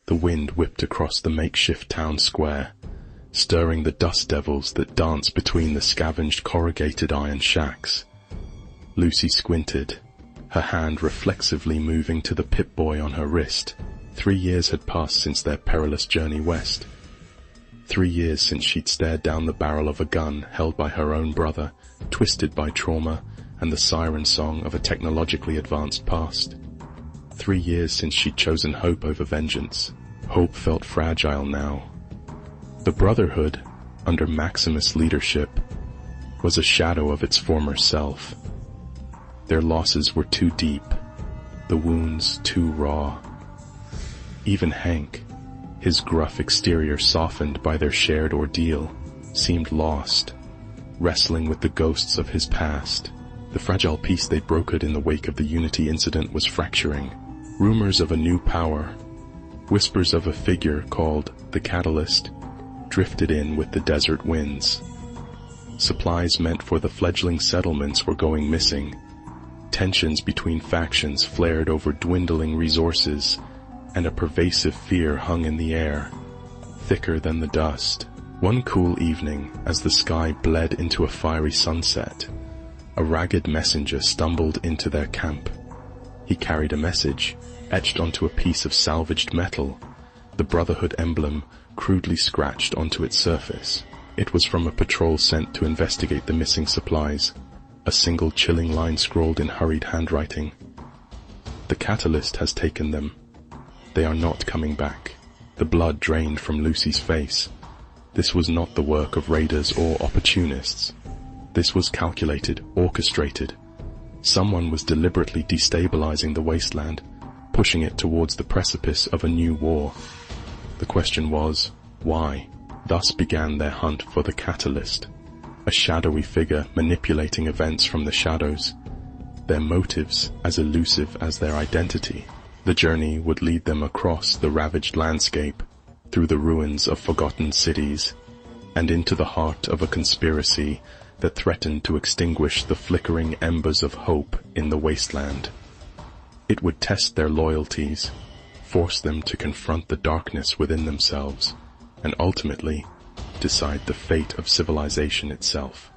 The wind whipped across the makeshift town square, stirring the dust devils that dance between the scavenged corrugated iron shacks. Lucy squinted, her hand reflexively moving to the Pip-Boy on her wrist. 3 years had passed since their perilous journey west. 3 years since she'd stared down the barrel of a gun held by her own brother, twisted by trauma and the siren song of a technologically advanced past. 3 years since she'd chosen hope over vengeance. Hope felt fragile now. The Brotherhood, under Maximus' leadership, was a shadow of its former self. Their losses were too deep, the wounds too raw. Even Hank, his gruff exterior softened by their shared ordeal, seemed lost, wrestling with the ghosts of his past. The fragile peace they'd brokered in the wake of the Unity incident was fracturing. Rumors of a new power, whispers of a figure called the Catalyst, drifted in with the desert winds. Supplies meant for the fledgling settlements were going missing. Tensions between factions flared over dwindling resources, and a pervasive fear hung in the air, thicker than the dust. One cool evening, as the sky bled into a fiery sunset, a ragged messenger stumbled into their camp. He carried a message, etched onto a piece of salvaged metal, the Brotherhood emblem crudely scratched onto its surface. It was from a patrol sent to investigate the missing supplies, a single chilling line scrawled in hurried handwriting. The Catalyst has taken them. They are not coming back. The blood drained from Lucy's face. This was not the work of raiders or opportunists. This was calculated, orchestrated. Someone was deliberately destabilizing the wasteland, pushing it towards the precipice of a new war. The question was, why? Thus began their hunt for the Catalyst, a shadowy figure manipulating events from the shadows, their motives as elusive as their identity. The journey would lead them across the ravaged landscape, through the ruins of forgotten cities, and into the heart of a conspiracy that threatened to extinguish the flickering embers of hope in the wasteland. It would test their loyalties, force them to confront the darkness within themselves, and ultimately decide the fate of civilization itself.